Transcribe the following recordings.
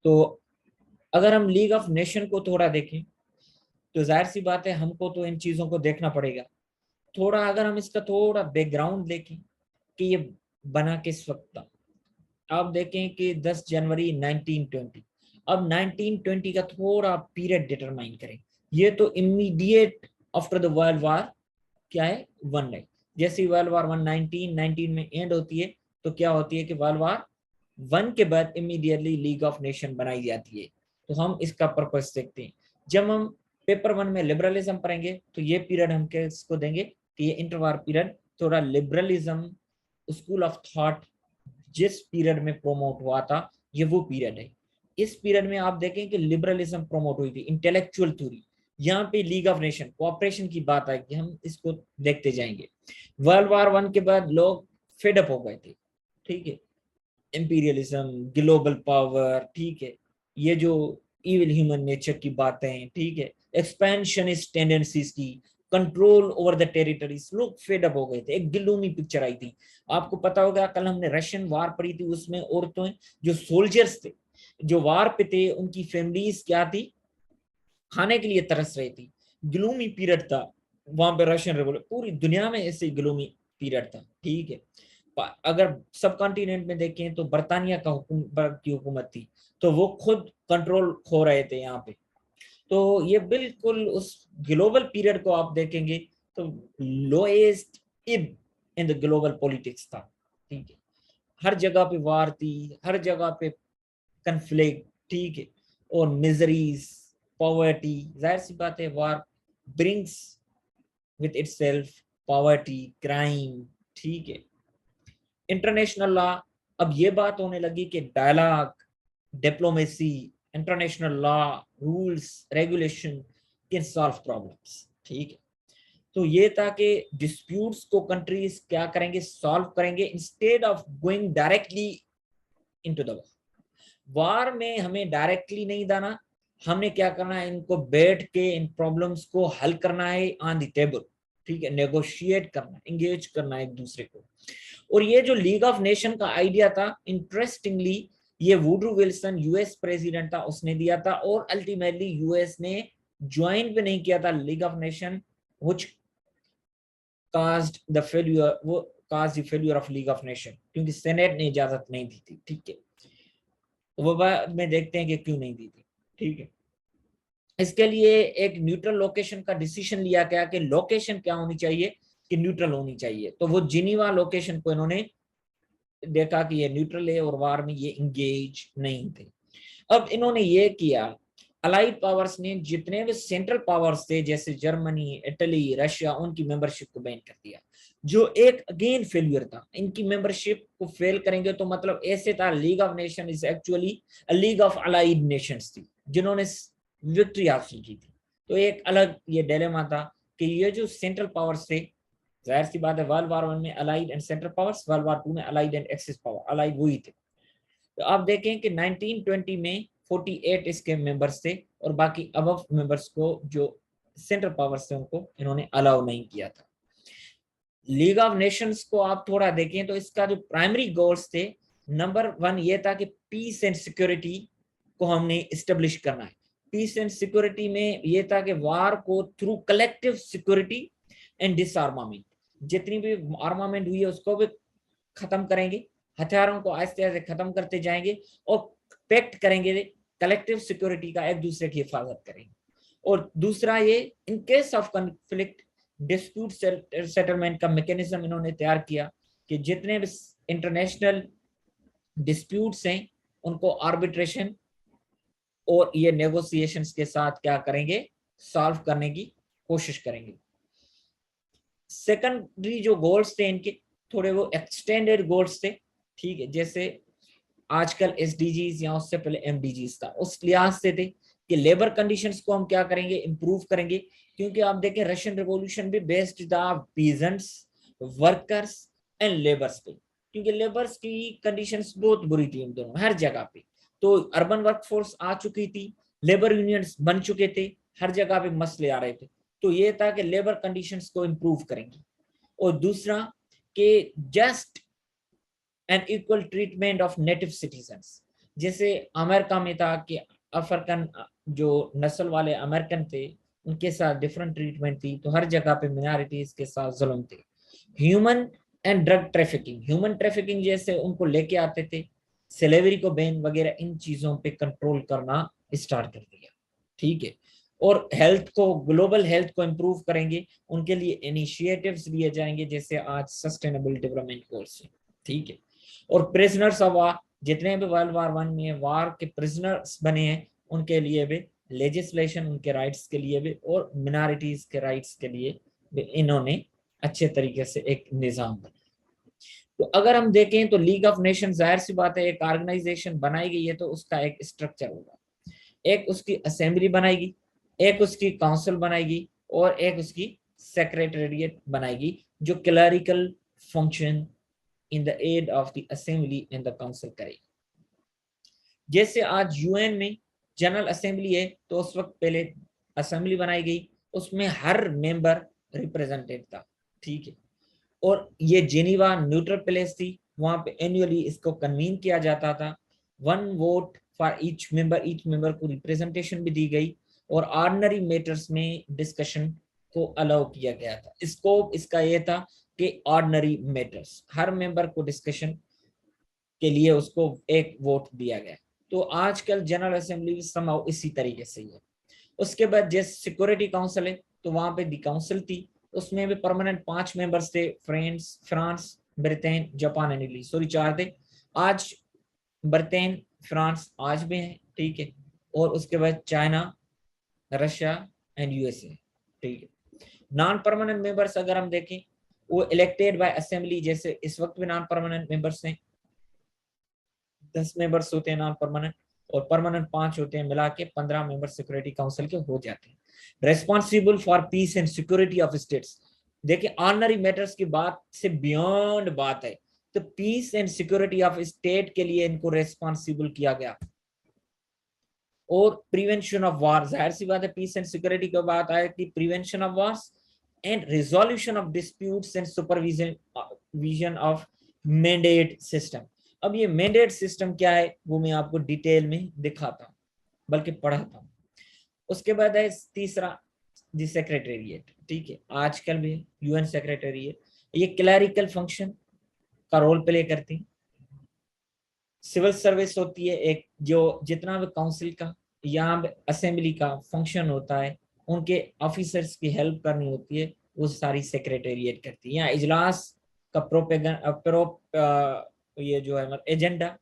तो अगर हम लीग ऑफ नेशन को थोड़ा देखें तो जाहिर सी बात है हमको तो इन चीजों को देखना पड़ेगा। थोड़ा अगर हम इसका थोड़ा बैकग्राउंड देखें कि ये बना किस वक्त था, आप देखें कि 10 जनवरी 1920। अब 1920 का थोड़ा पीरियड डिटरमाइन करें। ये तो immediate after the world war क्या है, वन है। जैसे वर्ल्ड वार वन 1919 में एंड होती है, तो क्या होती है कि वर्ल्ड वार वन के बाद इमीडिएटली लीग ऑफ नेशन बनाई जाती है। तो हम इसका पर्पस देखते हैं। जब हम पेपर वन में लिबरलिज्म पढ़ेंगे तो ये पीरियड हम किसको देंगे कि ये इंटरवार पीरियड थोड़ा लिबरलिज्म स्कूल ऑफ थॉट जिस पीरियड में प्रोमोट हुआ था, ये वो पीरियड है। इस पीरियड में आप देखें कि लिबरलिज्म प्रोमोट हुई थी, इंटेलेक्चुअल थ्योरी। यहाँ पे लीग ऑफ नेशन कोऑपरेशन की बात है कि हम इसको देखते जाएंगे। वर्ल्ड वार वन के बाद लोग फेडअप हो गए थे, ठीक है, इंपीरियलिज्म, ग्लोबल पावर, ठीक है, ये जो इविल ह्यूमन नेचर की बातें, ठीक है, एक्सपेंशनिस्ट टेंडेंसीज की, कंट्रोल ओवर द टेरिटरीज, लोग फेड अप हो गए थे। एक गिलूमी पिक्चर आई थी, आपको पता होगा, कल हमने रशियन वार पढ़ी थी, उसमें औरतें जो सोल्जर्स थे जो वार पे थे, उनकी फैमिलीज क्या थी, खाने के लिए तरस रही थी। ग्लूमी पीरियड था वहां पे रशियन रेवोल्यूशन, पूरी दुनिया में ऐसे ग्लूमी पीरियड था, ठीक है। अगर सब कॉन्टिनेंट में देखें तो बर्तानिया की हुकूमत थी, तो वो खुद कंट्रोल खो रहे थे यहाँ पे। तो ये बिल्कुल उस ग्लोबल पीरियड को आप देखेंगे तो लोएस्ट इब इन द ग्लोबल पॉलिटिक्स था, ठीक है। हर जगह पे वार थी, हर जगह पे कन्फ्लिक्ट, ठीक है, और मिजरीज, पॉवर्टी। जाहिर सी बात है war brings with itself poverty, crime, ठीक है। इंटरनेशनल लॉ, अब ये बात होने लगी कि dialogue, diplomacy, international law, rules, regulation can solve problems, ठीक है। तो ये था कि डिस्प्यूट्स को कंट्रीज क्या करेंगे, सॉल्व करेंगे instead of going directly into the war में। हमें डायरेक्टली नहीं जाना, हमने क्या करना है, इनको बैठ के इन प्रॉब्लम्स को हल करना है ऑन द टेबल, ठीक है, नेगोशिएट करना, एंगेज करना है एक दूसरे को। और ये जो लीग ऑफ नेशन का आइडिया था, इंटरेस्टिंगली ये वुडरो विल्सन यूएस प्रेसिडेंट था, उसने दिया था, और अल्टीमेटली यूएस ने ज्वाइन भी नहीं किया था League of Nation, which caused the failure, वो cause the failure of League of Nation, क्योंकि सेनेट ने इजाजत नहीं दी थी, ठीक है। वो बाद में देखते हैं कि क्यों नहीं दी थी, ठीक है। इसके लिए एक न्यूट्रल लोकेशन का डिसीजन लिया गया कि लोकेशन क्या होनी चाहिए, कि न्यूट्रल होनी चाहिए। तो वो जिनीवा लोकेशन को इन्होंने देखा कि ये न्यूट्रल है और वार में ये इंगेज नहीं थे। अब इन्होंने ये किया, अलाइड पावर्स ने जितने भी सेंट्रल पावर्स थे जैसे जर्मनी, इटली, रशिया, उनकी मेंबरशिप को बैन कर दिया, जो एक अगेन फेल्यूर था। इनकी मेंबरशिप को फेल करेंगे तो मतलब ऐसे था, League of nation is actually a league of allied Nations थी जिन्होंने विक्ट्री हासिल की थी। तो एक अलग ये डिलेमा था कि ये जो सेंट्रल पावर्स थे, जाहिर सी बात है वर्ल्ड वार वन में Allied and Central Powers, World War Two में Allied and Axis power, Allied वही थे। तो आप देखें कि 1920 में 48 इसके मेंबर्स थे और बाकी अबव मेंबर्स को जो सेंट्रल पावर्स थे उनको इन्होंने अलाउ नहीं किया था। लीग ऑफ नेशंस को आप थोड़ा देखें तो इसका जो प्राइमरी गोल्स थे, नंबर वन ये था कि पीस एंड सिक्योरिटी को हमने इस्टेब्लिश करना है। पीस एंड सिक्योरिटी में ये था कि वार को थ्रू कलेक्टिव सिक्योरिटी एंड डिसआर्मामेंट, जितनी भी आर्मामेंट हुई है उसको भी खत्म करेंगे, हथियारों को आहिस्ते आहिस्ते खत्म करते जाएंगे और पैक्ट करेंगे, कलेक्टिव सिक्योरिटी का एक दूसरे की हिफाजत करेंगे। और दूसरा ये, in case of conflict dispute settlement का मैकेनिज्म इन्होंने तैयार किया कि जितने भी इंटरनेशनल डिस्प्यूट्स हैं उनको आर्बिट्रेशन और ये नेगोशिएशंस के साथ क्या करेंगे, सॉल्व करने की कोशिश करेंगे। सेकेंडरी जो गोल्स थे इनके, थोड़े वो एक्सटेंडेड गोल्स थे, ठीक है, जैसे आजकल एसडीजीज या उससे पहले एमडीजीज था, उस लिहाज से थे कि लेबर कंडीशंस को हम क्या करेंगे, इंप्रूव करेंगे। क्योंकि आप देखें रशियन रिवॉल्यूशन भी बेस्ड था पीजेंट्स, वर्कर्स एंड लेबर्स पे, क्योंकि लेबर्स की कंडीशंस बहुत बुरी थी इन दोनों हर जगह पे। तो अर्बन वर्कफोर्स आ चुकी थी, लेबर यूनियंस बन चुके थे, हर जगह पे मसले आ रहे थे। तो ये था कि लेबर कंडीशंस को इंप्रूव करेंगे। और दूसरा कि just and equal treatment of native citizens, जैसे अमेरिका में था कि अफ्रीकन जो नस्ल वाले अमेरिकन थे उनके साथ डिफरेंट ट्रीटमेंट थी, तो हर जगह पे मिनॉरिटीज के साथ जुल्म थे। Human and drug trafficking, human trafficking जैसे उनको लेके आते थे, स्लेवरी को बैन वगैरह, इन चीजों पे कंट्रोल करना स्टार्ट कर दिया। ठीक है। और हेल्थ को, ग्लोबल हेल्थ को इम्प्रूव करेंगे, उनके लिए इनिशिएटिव्स लिए जाएंगे, जैसे आज सस्टेनेबल डेवलपमेंट गोल्स है। ठीक है। और प्रिजनर्स ऑफ वार, जितने भी वर्ल्ड वार 1 में वार के प्रिजनर्स बने हैं उनके लिए भी लेजिस्लेशन, उनके राइट्स के लिए भी और मिनॉरिटीज के राइट्स के लिए भी इन्होंने अच्छे तरीके से एक निजाम बनाया। तो अगर हम देखें तो लीग ऑफ नेशन, जाहिर सी बात है एक ऑर्गेनाइजेशन बनाई गई है तो उसका एक स्ट्रक्चर होगा, एक उसकी असेंबली बनाएगी, एक उसकी काउंसिल बनाएगी और एक उसकी सेक्रेटेरिएट बनाएगी जो clerical function in the aid of the assembly and the council करेगी। जैसे आज यूएन में जनरल असेंबली है तो उस वक्त पहले असेंबली बनाई गई, उसमें हर मेंबर रिप्रेजेंटेड था। ठीक है। और ये जेनीवा न्यूट्रल प्लेस थी, वहां पे एनुअली इसको कन्वीन किया जाता था। 1 vote for each member, each member को रिप्रेजेंटेशन भी दी गई और ऑर्डिनरी मैटर्स में डिस्कशन को अलाउ किया गया था। स्कोप इसका यह था कि ऑर्डिनरी मैटर्स, हर मेंबर को डिस्कशन के लिए उसको एक वोट दिया गया। तो आजकल जनरल असेंबली समाव इसी तरीके से ही है। उसके बाद जैसे सिक्योरिटी काउंसिल है तो वहां पे दी काउंसिल थी, उसमें भी परमानेंट 5 मेंबर्स थे, France, Britain, Japan and Italy, sorry 4 थे। आज ब्रिटेन, फ्रांस आज भी है। ठीक है। और उसके बाद चाइना, रशिया एंड यूएसए। ठीक है। नॉन परमानेंट मेंबर्स अगर हम देखें वो इलेक्टेड बाय असेंबली, जैसे इस वक्त भी नॉन परमानेंट मेंबर्स हैं, 10 मेंबर्स होते हैं नॉन परमानेंट, और परमानेंट 5 होते हैं, मिला के 15 मेंबर सिक्योरिटी काउंसिल के हो जाते हैं। Responsible for peace and security of states, देखिए ऑर्डिनरी मैटर्स की बात से बियॉन्ड बात है, तो peace and security of state के लिए इनको रेस्पॉन्सिबल किया गया। और प्रिवेंशन ऑफ वार, जाहिर सी बात है पीस एंड सिक्योरिटी की बात आए कि prevention of wars and resolution of disputes and supervision vision of mandate system. अब ये मैंडेट सिस्टम क्या है वो मैं आपको डिटेल में दिखाता हूँ, बल्कि पढ़ाता हूँ। उसके बाद है तीसरा दी सेक्रेटेरिएट। ठीक है। आजकल भी यूएन सेक्रेटेरिएट, ये क्लरिकल फंक्शन का रोल प्ले करती है। सिविल सर्विस होती है एक, जो जितना भी काउंसिल का या असेंबली का फंक्शन होता है उनके ऑफिसर्स की हेल्प करनी होती है, वो सारी सेक्रेटेरिएट करती है। यहाँ इजलास का ये जो है मतलब एजेंडा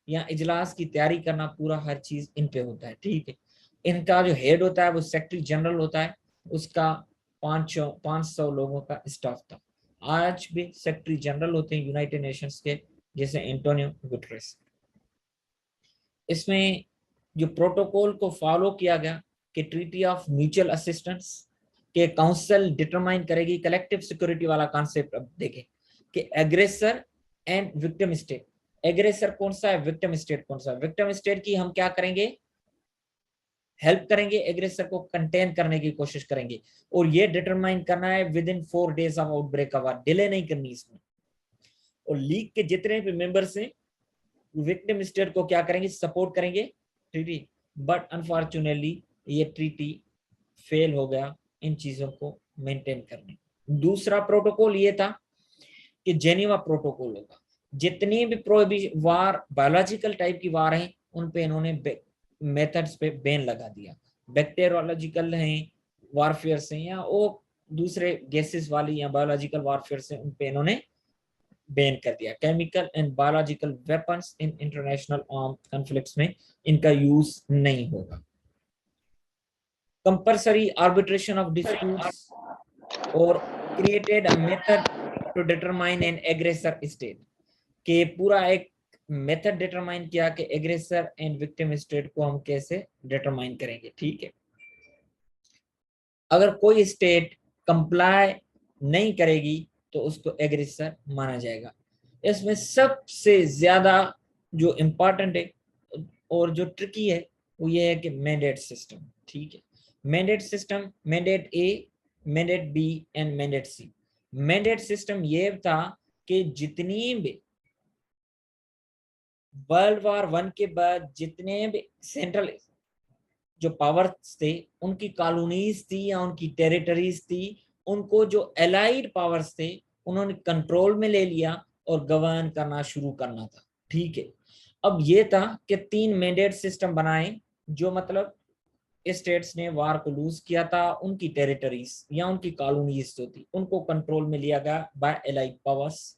या इजलास की तैयारी करना, पूरा हर चीज इन पे होता है। ठीक है। इनका जो हेड होता है वो सेक्रेटरी जनरल होता है, उसका 500 लोगों का स्टाफ था। आज भी सेक्रेटरी जनरल होते हैं यूनाइटेड नेशंस के, जैसे एंटोनियो गुटरेस। इसमें जो प्रोटोकॉल को फॉलो किया गया कि ट्रीटी ऑफ म्यूचुअल असिस्टेंस के काउंसिल डिटरमाइन करेगी कलेक्टिव सिक्योरिटी वाला कॉन्सेप्ट। अब देखें कि aggressor and victim state, aggressor कौन सा है, विक्टिम स्टेट कौन सा है। विक्टिम स्टेट की हम क्या करेंगे, हेल्प करेंगे, एग्रेसर को कंटेन करने की कोशिश करेंगे, और ये डिटरमाइन करना है with in 4 days of outbreak का, डिले नहीं करनी इसमें। और लीग के जितने भी मेंबर्स हैं विक्टिम स्टेट को क्या करेंगे, सपोर्ट करेंगे ट्रीटी। बट अनफॉर्चुनेटली ये ट्रीटी फेल हो गया इन चीजों को मेंटेन करने। दूसरा प्रोटोकॉल ये था कि जेनीवा प्रोटोकॉल होगा, जितनी भी प्रोहिबिशन वार, बायोलॉजिकल टाइप की वार है उन पे इन्होंने मेथड्स पे बैन लगा दिया। बैक्टीरियोलॉजिकल हैं वारफेयर से, या वो दूसरे गैसेस वाली या बायोलॉजिकल वारफेयर से, उन पे इन्होंने बैन कर दिया। Chemical and biological weapons in international arm conflicts में इनका यूज नहीं होगा। कंपल्सरी आर्बिट्रेशन ऑफ डिस्प्यूट्स और created a method to determine an aggressor state, के पूरा एक मेथड डिटरमाइन किया कि एग्रेसर एंड विक्टिम स्टेट को हम कैसे डिटरमाइन करेंगे। ठीक है। अगर कोई स्टेट कंप्लाई नहीं करेगी तो उसको एग्रेसर माना जाएगा। इसमें सबसे ज्यादा जो इंपॉर्टेंट है और जो ट्रिकी है वो ये है कि मैंडेट सिस्टम। ठीक है। Mandate system, mandate A, mandate B and mandate C. Mandate system ये था कि जितनी भी वर्ल्ड वार वन के बाद जितने भी सेंट्रल जो पावर्स थे, उनकी कॉलोनीज थी या उनकी टेरिटरीज थी, उनको जो एलाइड पावर्स थे उन्होंने कंट्रोल में ले लिया और गवर्न करना शुरू करना था। ठीक है, अब ये था कि 3 मैंडेट सिस्टम बनाए, जो मतलब स्टेट्स ने वार को लूज किया था, उनकी टेरिटरीज या उनकी कॉलोनीज जो थी उनको कंट्रोल में लिया गया बाय एलाइड पावर्स।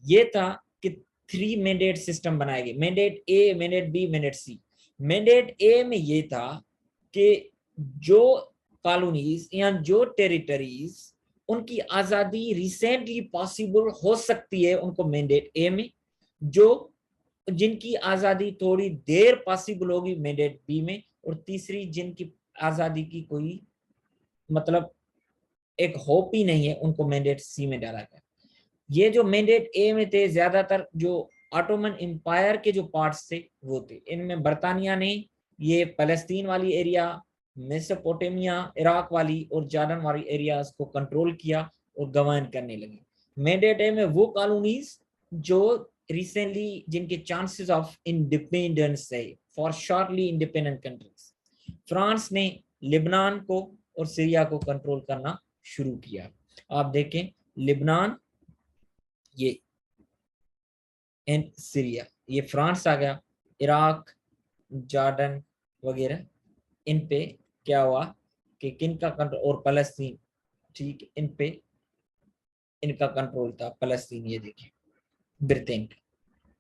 ये था कि 3 मैंडेट सिस्टम बनाए गए, mandate A, mandate B, mandate C. Mandate ए में ये था कि जो कॉलोनीज या जो टेरिटरीज उनकी आजादी रिसेंटली पॉसिबल हो सकती है, उनको मैंडेट ए में, जो जिनकी आजादी थोड़ी देर पॉसिबल होगी मैंडेट बी में, और तीसरी जिनकी आजादी की कोई मतलब एक होप ही नहीं है, उनको मैंडेट सी में डाला गया। ये जो मैंडेट ए में थे, ज्यादातर जो ऑटोमन एम्पायर के जो पार्ट्स थे वो थे। इनमें बर्तानिया ने ये फलस्तीन वाली एरिया, मेसोपोटामिया, इराक वाली और जॉर्डन वाली एरियाज को कंट्रोल किया और गवर्न करने लगे। मैंडेट ए में वो कॉलोनीज जो रिसेंटली जिनके चांसेस ऑफ इंडिपेंडेंस है for shortly independent countries. France ने लिबनान को और सीरिया को कंट्रोल करना शुरू किया। आप देखें, लिबनान ये एंड सीरिया, ये फ्रांस आ गया, इराक, जॉर्डन वगैरह, इन पे क्या हुआ कि किन का कंट्रोल, और फलस्तीन, ठीक, इन पे इनका कंट्रोल था, फलस्तीन। ये देखिए ब्रिटेन का,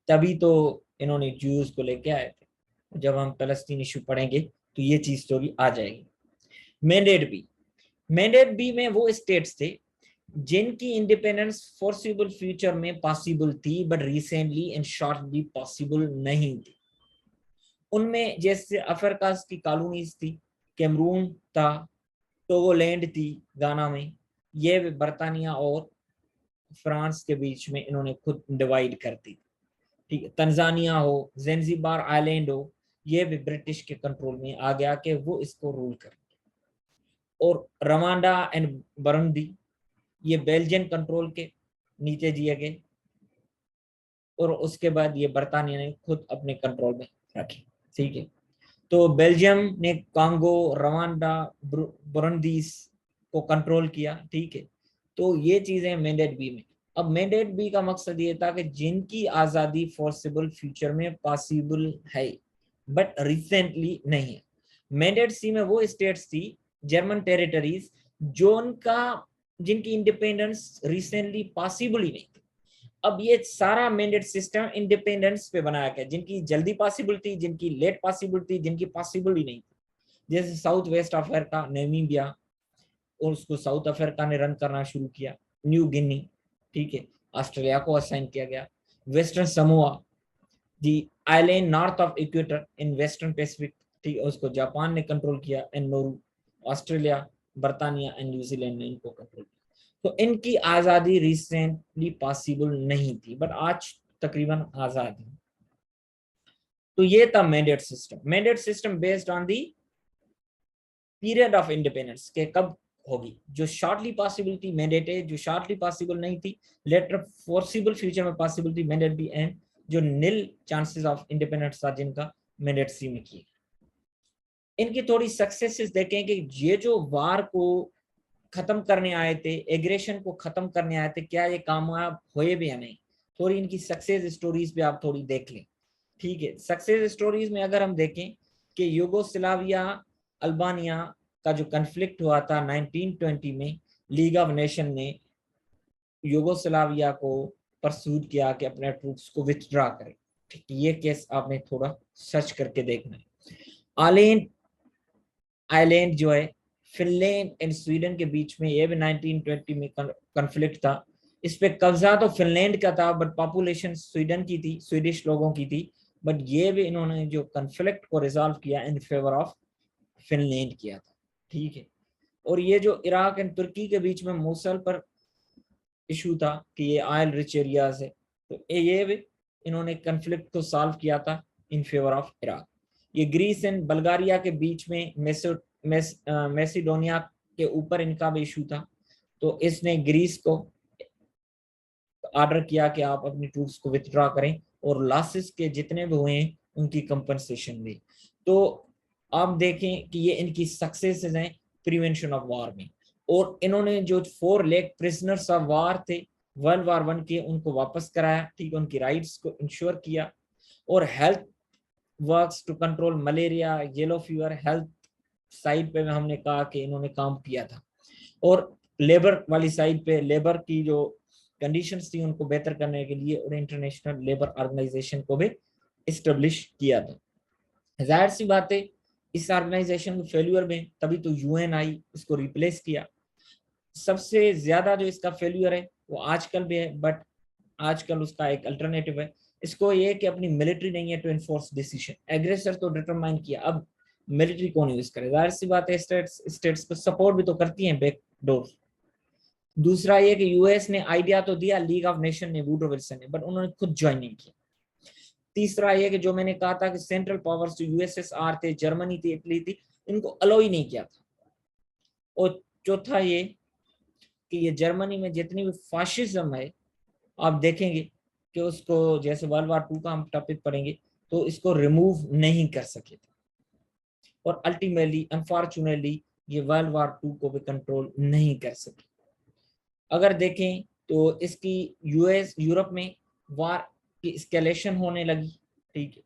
तभी तो इन्होंने ज्यूज को लेके आए थे। जब हम फलस्तीन इशू पढ़ेंगे तो ये चीज स्टोरी आ जाएगी। मैंडेट बी, मैंडेट बी में वो स्टेट्स थे जिनकी इंडिपेंडेंस फोर्सिबल फ्यूचर में पॉसिबल थी but recently and shortly possible नहीं थी। उनमें जैसे अफ्रीका की कॉलोनीज थी, कैमरून था, टोगोलैंड थी गाना में, ये बर्तानिया और फ्रांस के बीच में इन्होंने खुद डिवाइड कर दी। ठीक है, तंजानिया हो, ज़ैंज़िबार आइलैंड हो, ये भी ब्रिटिश के कंट्रोल में आ गया कि वो इसको रूल कर। और रवांडा एंड बरुंडी, ये बेल्जियन कंट्रोल के नीचे दिए गए, और उसके बाद ये बर्तानिया ने खुद अपने कंट्रोल में रखे। ठीक है, तो बेल्जियम ने कांगो, रवांडा, बुरुंडीस को कंट्रोल किया। ठीक है, तो ये चीजें मैंडेट बी में। अब मैंडेट बी का मकसद ये था कि जिनकी आजादी फोर्सेबल फ्यूचर में पॉसिबल है बट रिसेंटली नहीं है। मैंडेट सी में वो स्टेट्स थी, जर्मन टेरिटरीज, जो उनका जिनकी इंडिपेंडेंस रिसेंटली पॉसिबल ही नहीं थी। अब ये सारा मैंडेट सिस्टम इंडिपेंडेंस पे बनाया गया, जिनकी जल्दी पॉसिबल थी, जिनकी लेट पॉसिबल थी, जिनकी पॉसिबल ही नहीं थी। जैसे साउथ वेस्ट अफ्रीका, नामीबिया, और उसको साउथ अफ्रीका ने रन करना शुरू किया। न्यू गिनी, ठीक है, ऑस्ट्रेलिया को असाइन किया गया। Western Samoa, the island north of equator in western Pacific, ठीक है, उसको जापान ने कंट्रोल किया। एंड नोरू, ऑस्ट्रेलिया, बर्तानिया एंड न्यूजीलैंड ने इनको कंट्रोल किया। तो इनकी आजादी रिसेंटली पॉसिबल नहीं थी बट आज तकरीबन आजाद है। तो ये था mandate system. Mandate system based on the period of independence के कब होगी, जो शॉर्टली पॉसिबल थी मैंडेट ए, जो शॉर्टली पॉसिबल नहीं थी लेटर फोर्सिबल फ्यूचर में पॉसिबल थी मैंडेट बी, एंड जो निल चांसेस ऑफ इंडिपेंडेंस था जिनका मैंडेट सी में किए। इनकी थोड़ी सक्सेसेस देखें कि ये जो वार को खत्म करने आए थे, एग्रेशन को खत्म करने आए थे, क्या ये कामयाब हुए भी या नहीं। थोड़ी इनकी सक्सेस स्टोरीज पे आप थोड़ी देख लें। ठीक है, सक्सेस स्टोरीज में अगर हम देखें कि यूगोस्लाविया अल्बानिया का जो कन्फ्लिक्ट हुआ था 1920 में, लीग ऑफ नेशन ने यूगोस्लाविया को परसूड किया कि अपने ट्रूप्स को विथड्रॉ करें। ठीक, ये केस आपने थोड़ा सर्च करके देखना है। आइलैंड आइलैंड जो है फिनलैंड एंड स्वीडन के बीच में, ये भी 1920 में कॉन्फ्लिक्ट था। इस पे कब्जा तो फिनलैंड का था बट पॉपुलेशन स्वीडन की थी, स्वीडिश लोगों की थी। बट ये भी इन्होंने जो कॉन्फ्लिक्ट को रिजॉल्व किया इन फेवर ऑफ फिनलैंड किया था। ठीक है, और ये जो इराक एंड तुर्की के बीच में मूसल पर इशू था कि ये ऑयल रिच एरियाज है, तो ये भी इन्होंने कॉन्फ्लिक्ट को सॉल्व किया था इन फेवर ऑफ इराक। ये ग्रीस एंड बल्गारिया के बीच में मैसिडोनिया के ऊपर इनका भी इशू था, तो इसने ग्रीस को ऑर्डर किया कि आप अपनी ट्रूप्स को विथड्रॉ करें और लॉसेस के जितने भी हुए हैं उनकी कंपनसेशन दी। तो आप देखें कि ये इनकी सक्सेसेस हैं प्रिवेंशन ऑफ वॉर में। और इन्होंने जो 4 लाख प्रिजनर्स ऑफ वॉर थे वर्ल्ड वार 1 के, उनको वापस कराया, ठीक है, उनकी राइट्स को इंश्योर किया। और health works to control malaria, yellow fever, health side पे हमने कहा कि इन्होंने काम किया था। और लेबर वाली साइड पे लेबर की जो कंडीशंस थी उनको बेहतर करने के लिए और इंटरनेशनल लेबर ऑर्गेनाइजेशन को भी इस्टेब्लिश किया था। जाहिर सी बात है इस ऑर्गेनाइजेशन के फेल्यूर में तभी तो यूएन आई, इसको रिप्लेस किया। सबसे ज्यादा जो इसका फेल्यूर है वो आजकल भी है, बट आजकल उसका एक अल्टरनेटिव है। इसको ये कि अपनी मिलिट्री नहीं है टू एनफोर्स डिसीजन, एग्रेसर तो डिटरमाइन किया, अब मिलिट्री कौन यूज करे। जाहिर सी बात है स्टेट्स को सपोर्ट भी तो करती हैं बैक डोर। दूसरा ये कि यूएस ने आइडिया तो दिया, लीग ऑफ नेशन ने, वुडरो विल्सन ने, बट उन्होंने खुद ज्वाइन नहीं किया। तीसरा ये कि जो मैंने कहा था कि सेंट्रल पावर्स जो यूएसएसआर थे, जर्मनी थी, इटली थी, इनको अलाउ ही नहीं किया था। और चौथा ये कि ये जर्मनी में जितनी भी फाशिज्म है आप देखेंगे कि उसको, जैसे वर्ल्ड वार 2 का हम टॉपिक पढ़ेंगे, तो इसको रिमूव नहीं कर सके थे। और अल्टीमेटली अनफॉर्चुनेटली ये वर्ल्ड वार 2 को भी कंट्रोल नहीं कर सके। अगर देखें तो इसकी यूएस यूरोप में वार की एस्केलेशन होने लगी, ठीक है,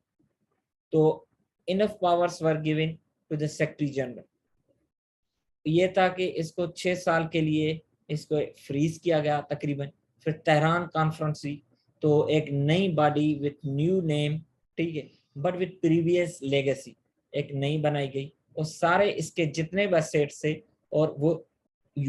तो enough powers were given to the secretary general. ये था कि इसको 6 साल के लिए इसको फ्रीज किया गया तकरीबन। फिर तेहरान कॉन्फ्रेंस हुई, तो एक नई बॉडी विथ न्यू नेम, ठीक है, बट विथ प्रीवियस लेगेसी, एक नई बनाई गई और सारे इसके जितने भी स्टेट्स थे और वो